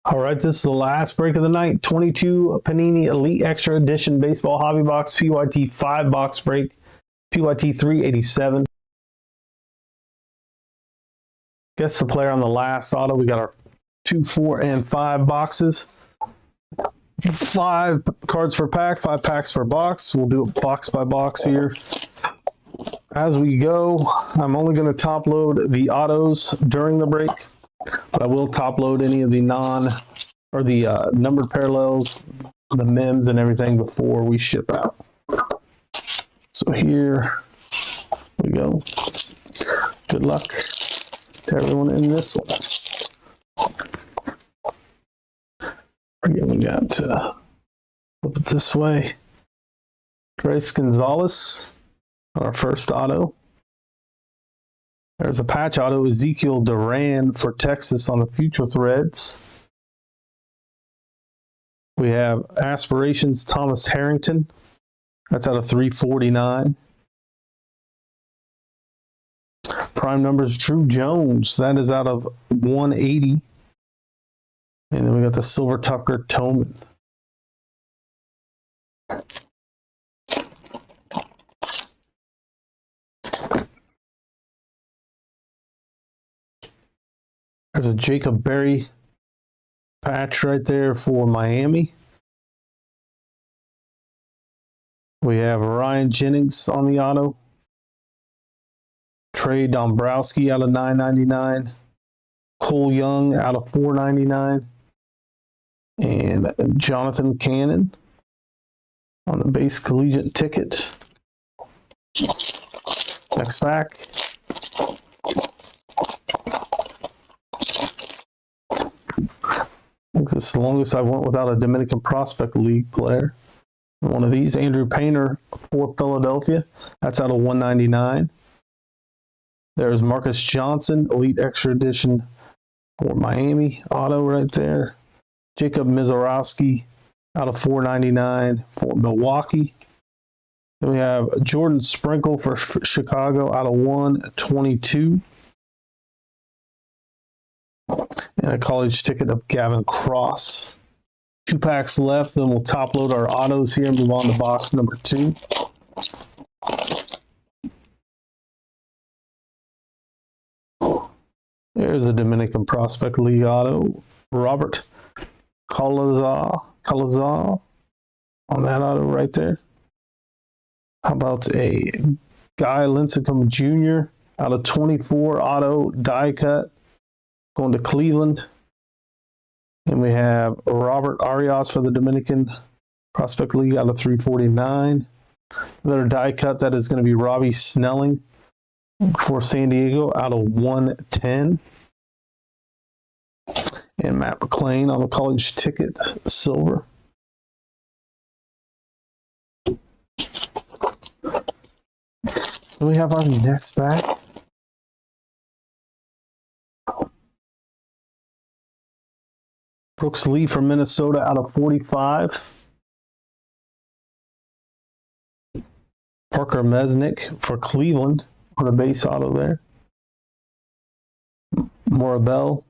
All right, this is the last break of the night. 22 Panini Elite Extra Edition Baseball Hobby Box PYT 5-box break. PYT 387. Guess the player on the last auto. We got our 2, 4, and 5 boxes. 5 cards per pack, 5 packs per box. We'll do it box by box here. As we go, I'm only going to top load the autos during the break, but I will top load any of the numbered parallels, the mems, and everything before we ship out. So here we go. Good luck to everyone in this one. Again, we got flip it this way. Trace Gonzalez, our first auto. There's a patch auto, Ezekiel Duran for Texas on the Future Threads. We have Aspirations, Thomas Harrington. That's out of 349. Prime numbers, Drew Jones. That is out of 180. And then we got the Silver Tucker Toman. There's a Jacob Berry patch right there for Miami. We have Ryan Jennings on the auto. Trey Dombrowski out of 999. Cole Young out of 499. And Jonathan Cannon on the base collegiate ticket. Next pack. I think this is the longest I've went without a Dominican Prospect League player. One of these, Andrew Painter for Philadelphia. That's out of 199. There's Marcus Johnson, Elite Extra Edition for Miami. Auto right there. Jacob Mizorowski out of 499 for Milwaukee. Then we have Jordan Sprinkle for Chicago out of 122. And a college ticket of Gavin Cross. 2 packs left, then we'll top load our autos here and move on to box number 2. There's a Dominican Prospect League auto. Robert Calazar on that auto right there. How about a Guy Lincecum Jr. out of 24 auto die cut going to Cleveland. And we have Robert Arias for the Dominican Prospect League out of 349. Another die cut that is going to be Robbie Snelling for San Diego out of 110. And Matt McClain on the college ticket, silver. Then we have our next pack. Brooks Lee from Minnesota out of 45. Parker Mesnick for Cleveland on a base auto there. Morabel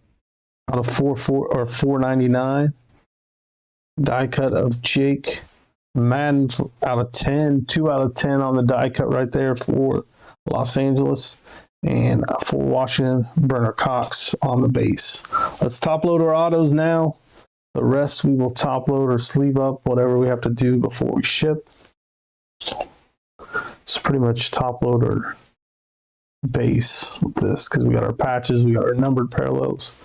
out of 499. Die cut of Jake Madden out of 10. 2 out of 10 on the die cut right there for Los Angeles. And for Washington, Brenner Cox on the base. Let's top load our autos now. The rest we will top load or sleeve up, whatever we have to do before we ship. It's pretty much top load our base with this because we got our patches, we got our numbered parallels.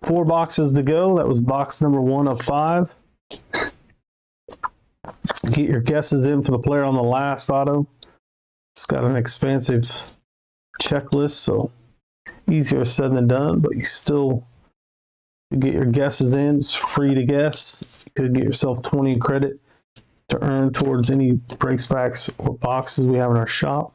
Four boxes to go. That was box number 1 of 5. Get your guesses in for the player on the last auto. It's got an expansive checklist, so easier said than done, but you still get your guesses in. It's free to guess. You could get yourself 20 credit to earn towards any breaks, packs, or boxes we have in our shop.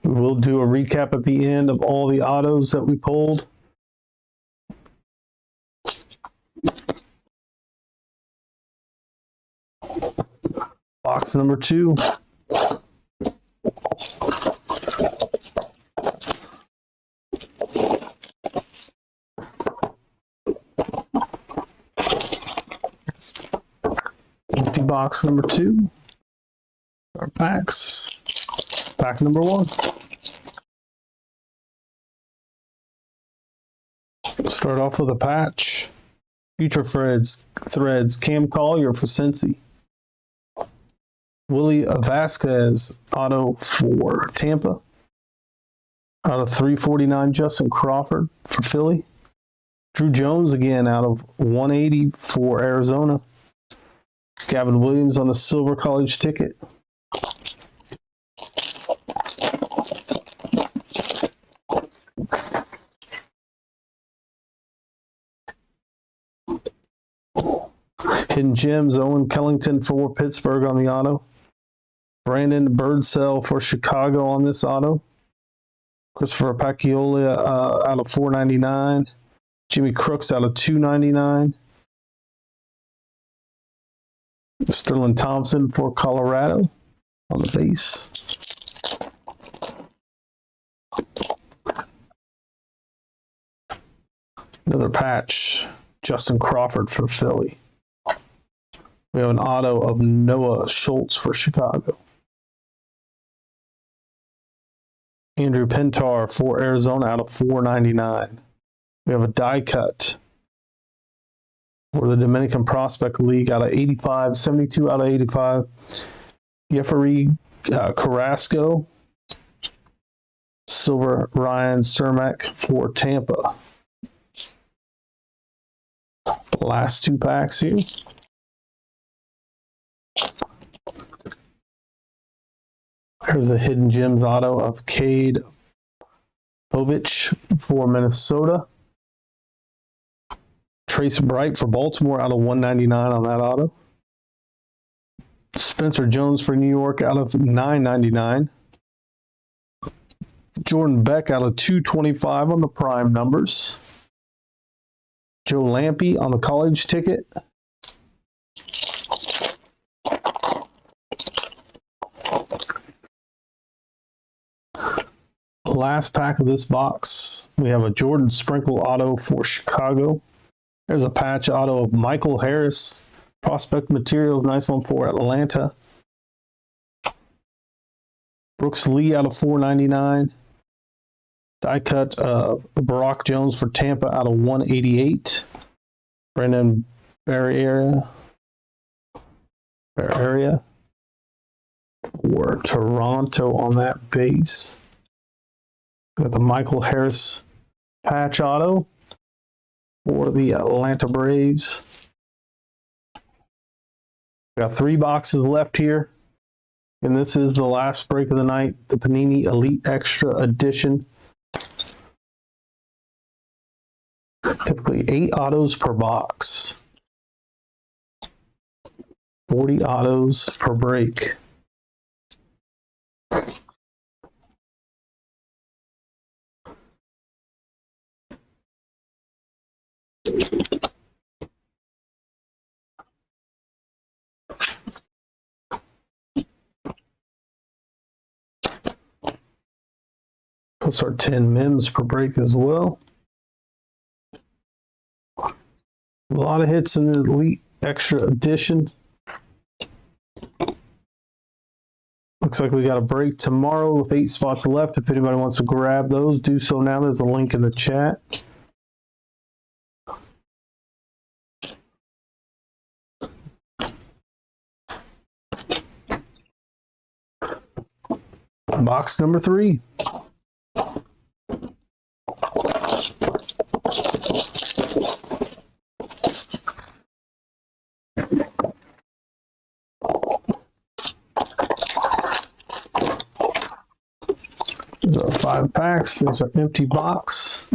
We'll do a recap at the end of all the autos that we pulled. Box number 2. Empty box number 2. Our packs. Pack number 1. Start off with a patch. Future Threads Cam Collier for Cincy. Willie Vasquez auto for Tampa. Out of 349, Justin Crawford for Philly. Drew Jones again out of 180 for Arizona. Gavin Williams on the silver college ticket. Hidden Gems, Owen Kellington for Pittsburgh on the auto. Brandon Birdsell for Chicago on this auto. Christopher Pacchiola out of 499. Jimmy Crooks out of 299. Sterling Thompson for Colorado on the base. Another patch, Justin Crawford for Philly. We have an auto of Noah Schultz for Chicago. Andrew Pintar for Arizona out of 499. We have a die cut for the Dominican Prospect League out of 85, 72 out of 85. Jeffrey Carrasco, silver Ryan Cermak for Tampa. The last 2 packs here. Here's a Hidden Gems auto of Cade Povich for Minnesota. Trace Bright for Baltimore out of 199 on that auto. Spencer Jones for New York out of 999. Jordan Beck out of 225 on the prime numbers. Joe Lampe on the college ticket. Last pack of this box, we have a Jordan Sprinkle auto for Chicago. There's a patch auto of Michael Harris, Prospect Materials, nice one for Atlanta. Brooks Lee out of 499. Die cut of Barack Jones for Tampa out of 188. Brandon Barriera for Toronto on that base. Got the Michael Harris patch auto for the Atlanta Braves. We got 3 boxes left here, and this is the last break of the night, the Panini Elite Extra Edition. Typically 8 autos per box. 40 autos per break. Those are 10 mims per break as well. A lot of hits in the Elite Extra Edition. Looks like we got a break tomorrow with 8 spots left. If anybody wants to grab those, do so now. There's a link in the chat. Box number 3. These are 5 packs. There's our empty box.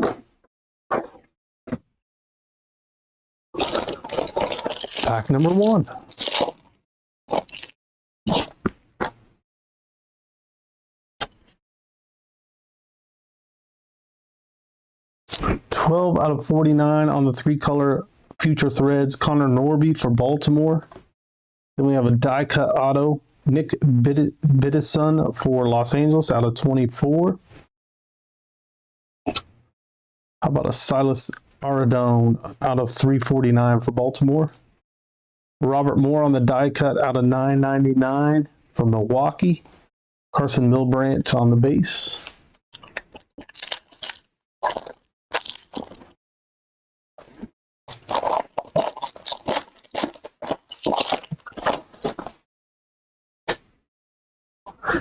Pack number 1. $12 out of $49 on the 3-color Future Threads, Connor Norby for Baltimore. Then we have a die cut auto, Nick Biddison for Los Angeles out of 24. How about a Silas Aradone out of 349 for Baltimore? Robert Moore on the die cut out of 999 for Milwaukee. Carson Milbrandt on the base.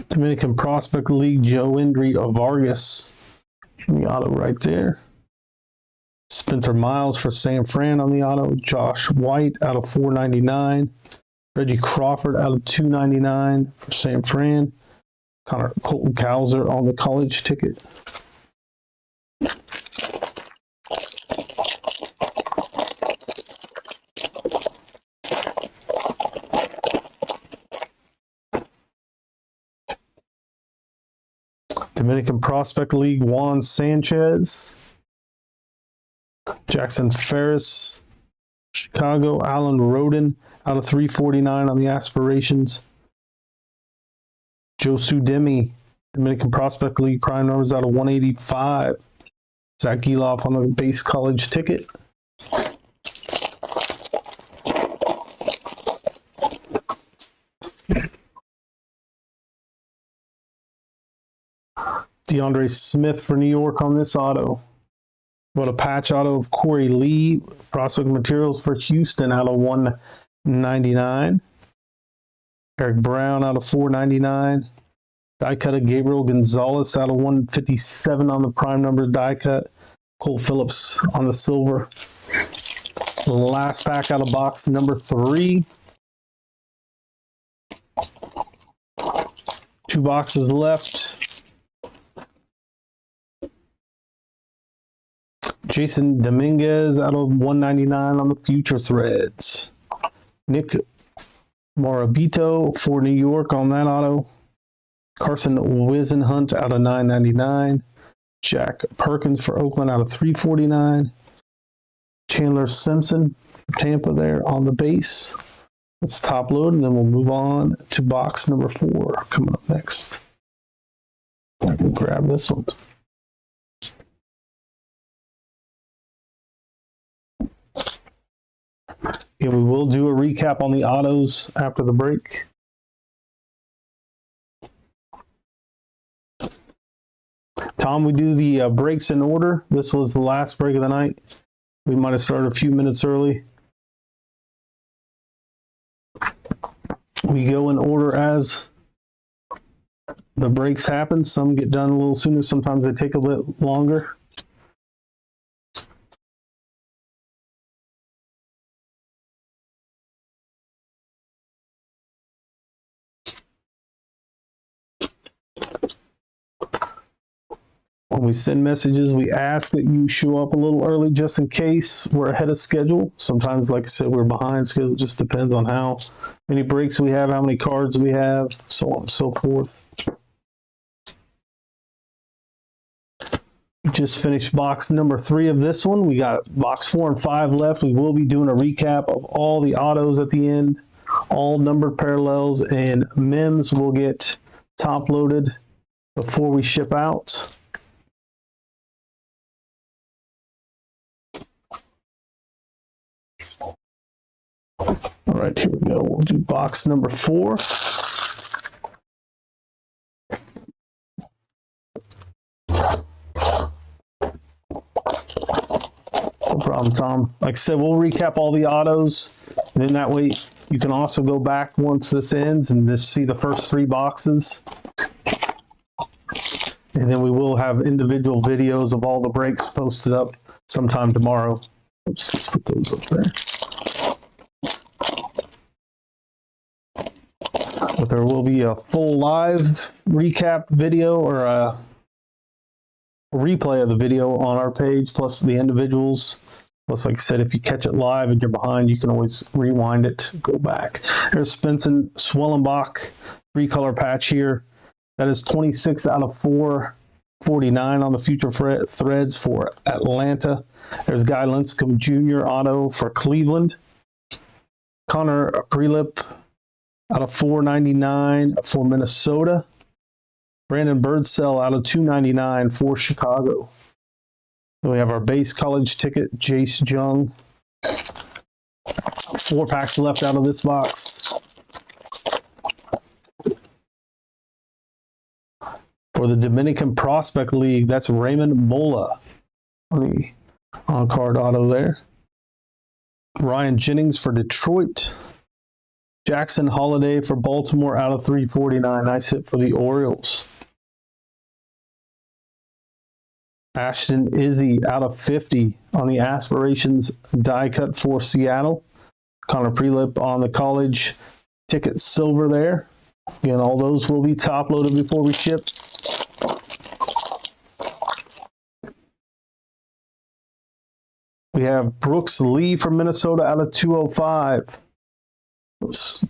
Dominican Prospect League, Joe Indry of Vargas. The auto right there. Spencer Miles for San Fran on the auto. Josh White out of 499. Reggie Crawford out of 299 for San Fran. Colton Cowser on the college ticket. Dominican Prospect League, Juan Sanchez. Jackson Ferris, Chicago. Alan Roden out of 349 on the aspirations. Josu Demi, Dominican Prospect League, prime numbers out of 185. Zach Geloff on the base college ticket. DeAndre Smith for New York on this auto. What a patch auto of Corey Lee, Prospect Materials for Houston out of 199. Eric Brown out of 499. Die cut of Gabriel Gonzalez out of 157 on the prime number die cut. Cole Phillips on the silver. The last pack out of box number 3. 2 boxes left. Jason Dominguez out of 199 on the Future Threads. Nick Morabito for New York on that auto. Carson Wisenhunt out of 999. Jack Perkins for Oakland out of 349. Chandler Simpson for Tampa there on the base. Let's top load and then we'll move on to box number 4 coming up next. I can grab this one. Yeah, we will do a recap on the autos after the break. Tom, we do the breaks in order. This was the last break of the night. We might have started a few minutes early. We go in order as the breaks happen. Some get done a little sooner. Sometimes they take a bit longer. When we send messages, we ask that you show up a little early just in case we're ahead of schedule. Sometimes, like I said, we're behind schedule. It just depends on how many breaks we have, how many cards we have, so on and so forth. We just finished box number 3 of this one. We got box 4 and 5 left. We will be doing a recap of all the autos at the end. All numbered parallels and MEMS will get top loaded before we ship out. All right, here we go. We'll do box number 4. No problem, Tom. Like I said, we'll recap all the autos, and then that way you can also go back once this ends and just see the first 3 boxes. And then we will have individual videos of all the breaks posted up sometime tomorrow. Oops, let's put those up there. But there will be a full live recap video or a replay of the video on our page, plus the individuals. Plus, like I said, if you catch it live and you're behind, you can always rewind it, go back. There's Spencer Swellenbach, 3-color patch here. That is 26 out of 449 on the future threads for Atlanta. There's Guy Lincecum Jr. auto for Cleveland. Connor Prelip out of 499 for Minnesota. Brandon Birdsell out of 299 for Chicago. Then we have our base college ticket, Jace Jung. 4 packs left out of this box. For the Dominican Prospect League, that's Raymond Mola on the on-card auto there. Ryan Jennings for Detroit. Jackson Holiday for Baltimore out of 349. Nice hit for the Orioles. Ashton Izzy out of 50 on the Aspirations die cut for Seattle. Connor Prelip on the college ticket silver there. Again, all those will be top loaded before we ship. We have Brooks Lee from Minnesota out of 205. Let's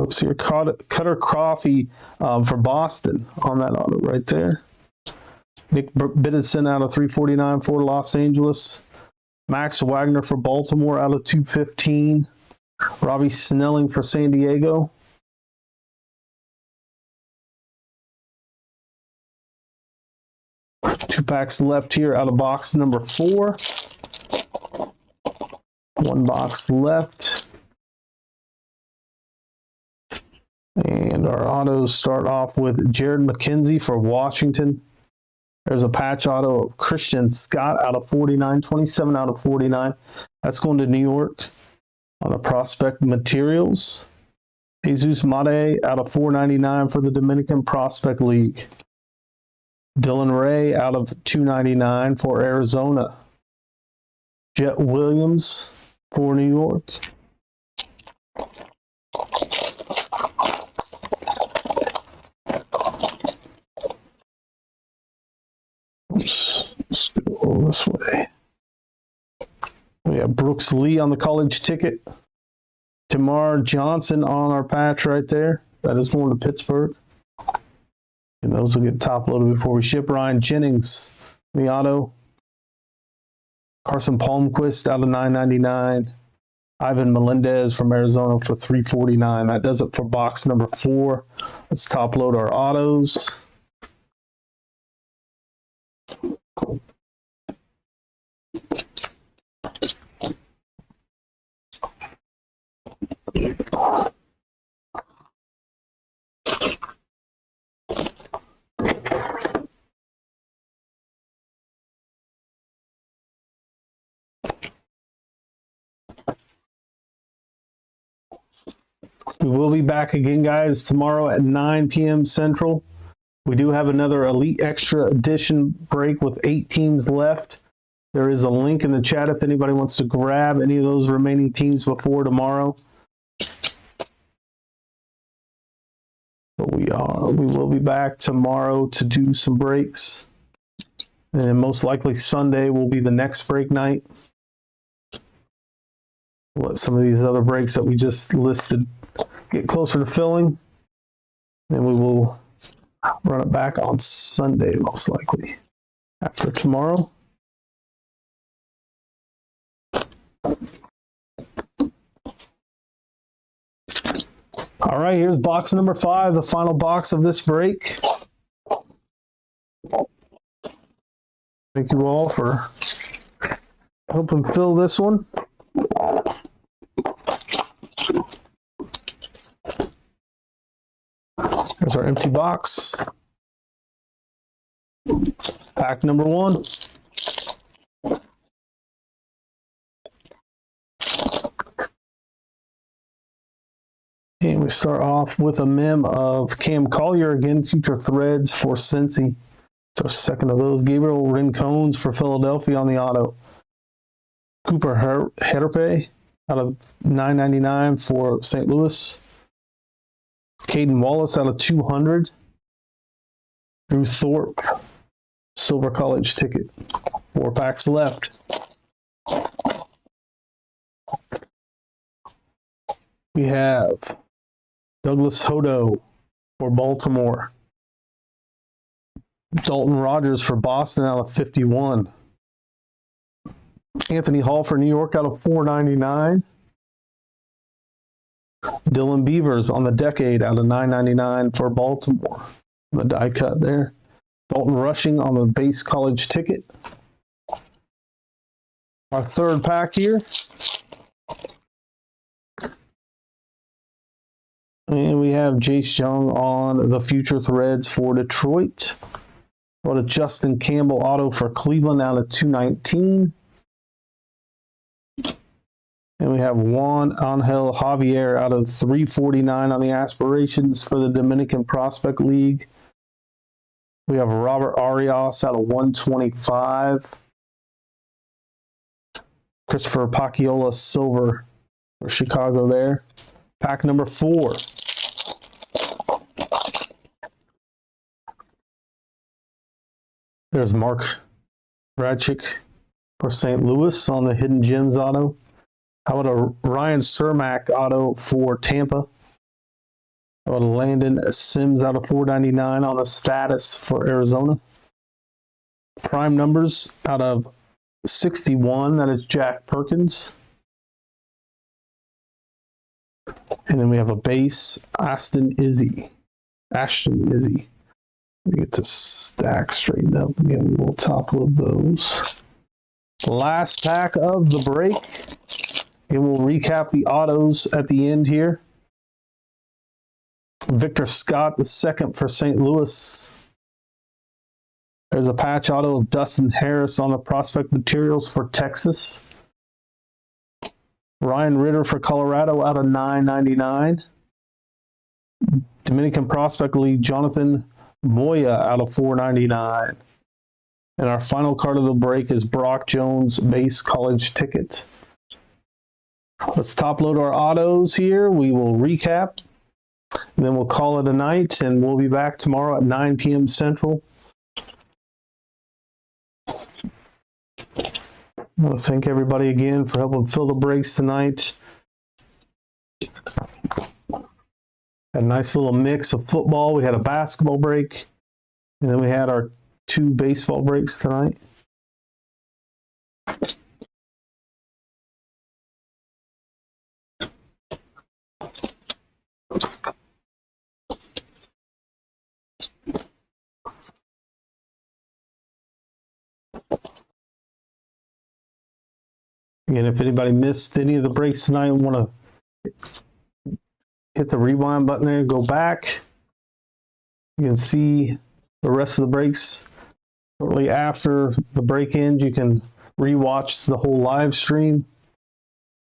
see here. Cutter Coffee for Boston on that auto right there. Nick Biddison out of 349 for Los Angeles. Max Wagner for Baltimore out of 215. Robbie Snelling for San Diego. Two packs left here out of box number 4. One box left. And our autos start off with Jared McKenzie for Washington. There's a patch auto of Christian Scott out of 49, 27 out of 49. That's going to New York. On the prospect materials, Jesus Mate out of 499 for the Dominican Prospect League. Dylan Ray out of 299 for Arizona. Jet Williams for New York. Let's go this way. We have Brooks Lee on the college ticket. Tamar Johnson on our patch right there. That is going to Pittsburgh. And those will get top loaded before we ship. Ryan Jennings, the auto. Carson Palmquist out of 999. Ivan Melendez from Arizona for 349. That does it for box number 4. Let's top load our autos. We will be back again, guys, tomorrow at 9 p.m. Central. We do have another Elite Extra Edition break with 8 teams left. There is a link in the chat if anybody wants to grab any of those remaining teams before tomorrow. But we will be back tomorrow to do some breaks. And then most likely Sunday will be the next break night. We'll let some of these other breaks that we just listed get closer to filling. Then we will run it back on Sunday, most likely, after tomorrow. All right, here's box number 5, the final box of this break. Thank you all for helping fill this one. There's our empty box. Pack number 1. And we start off with a mem of Cam Collier, again, future threads for Cincy. It's our second of those. Gabriel Rincones for Philadelphia on the auto. Cooper Herpe out of $9.99 for St. Louis. Caden Wallace out of 200. Drew Thorpe silver college ticket. 4 packs left. We have Douglas Hodo for Baltimore. Dalton Rogers for Boston out of 51. Anthony Hall for New York out of 499. Dylan Beavers on the decade out of 999 for Baltimore. The die cut there. Dalton Rushing on the base college ticket. Our third pack here. And we have Jace Jung on the Future Threads for Detroit. What a Justin Campbell auto for Cleveland out of 219. And we have Juan Angel Javier out of 349 on the aspirations for the Dominican Prospect League. We have Robert Arias out of 125. Christopher Paciola silver for Chicago there. Pack number 4. There's Mark Radchik for St. Louis on the Hidden Gems auto. How about a Ryan Cermak auto for Tampa? How about a Landon Sims out of 499 on the status for Arizona? Prime numbers out of 61, that is Jack Perkins. And then we have a base, Ashton Izzy. Let me get this stack straightened up. Again, we'll top load those. Last pack of the break. And we'll recap the autos at the end here. Victor Scott, the second for St. Louis. There's a patch auto of Dustin Harris on the prospect materials for Texas. Ryan Ritter for Colorado out of 999. Dominican Prospect League, Jonathan Moya out of 499. And our final card of the break is Brock Jones base college ticket. Let's top load our autos here. We will recap. And then we'll call it a night, and we'll be back tomorrow at 9 p.m. Central. I want to thank everybody again for helping fill the breaks tonight. Had a nice little mix of football. We had a basketball break, and then we had our 2 baseball breaks tonight. Again, if anybody missed any of the breaks tonight and want to hit the rewind button there, go back. You can see the rest of the breaks. Shortly after the break ends, you can rewatch the whole live stream.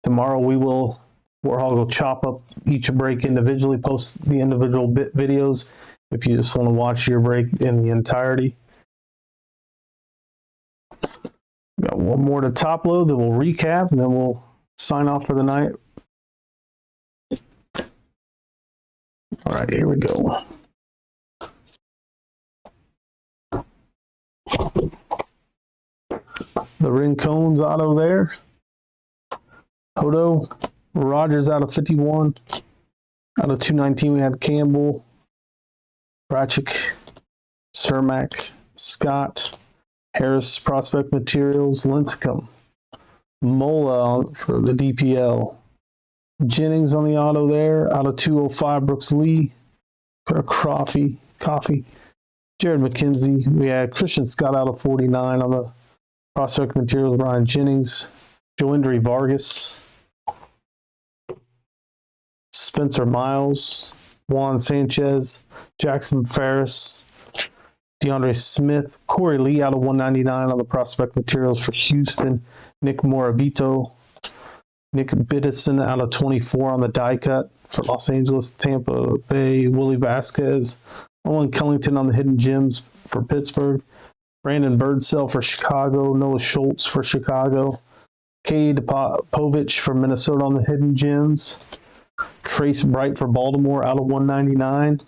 Tomorrow Warthog will chop up each break individually, post the individual bit videos if you just want to watch your break in the entirety. Got one more to top load, then we'll recap, and then we'll sign off for the night. All right, here we go. The Rincones auto there. Hodo, Rogers out of 51. Out of 219, we had Campbell, Ratchik, Cermak, Scott, Harris Prospect Materials, Lincecum, Mola for the DPL, Jennings on the auto there, out of 205, Brooks Lee, Coffee, Jared McKenzie. We had Christian Scott out of 49 on the Prospect Materials, Ryan Jennings, Joindry Vargas, Spencer Miles, Juan Sanchez, Jackson Ferris, DeAndre Smith, Corey Lee out of 199 on the Prospect Materials for Houston, Nick Morabito, Nick Biddison out of 24 on the die cut for Los Angeles, Tampa Bay, Willie Vasquez, Owen Kellington on the Hidden Gems for Pittsburgh, Brandon Birdsell for Chicago, Noah Schultz for Chicago, Cade Povich for Minnesota on the Hidden Gems, Trace Bright for Baltimore out of 199,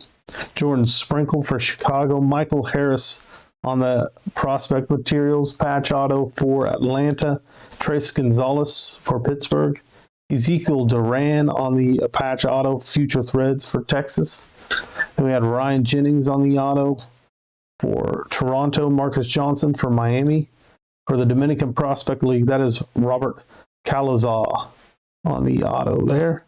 Jordan Sprinkle for Chicago, Michael Harris On the prospect materials, patch auto for Atlanta, Trace Gonzalez for Pittsburgh, Ezekiel Duran on the patch auto, future threads for Texas. Then we had Ryan Jennings on the auto for Toronto, Marcus Johnson for Miami. For the Dominican Prospect League, that is Robert Calazar on the auto there.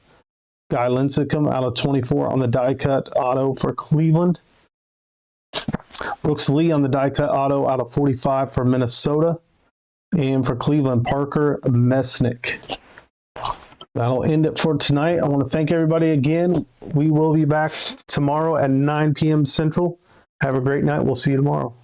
Guy Lincecum out of 24 on the die cut auto for Cleveland. Brooks Lee on the die cut auto out of 45 for Minnesota. And for Cleveland, Parker Mesnick. That'll end it for tonight. I want to thank everybody again. We will be back tomorrow at 9 p.m. Central. Have a great night. We'll see you tomorrow.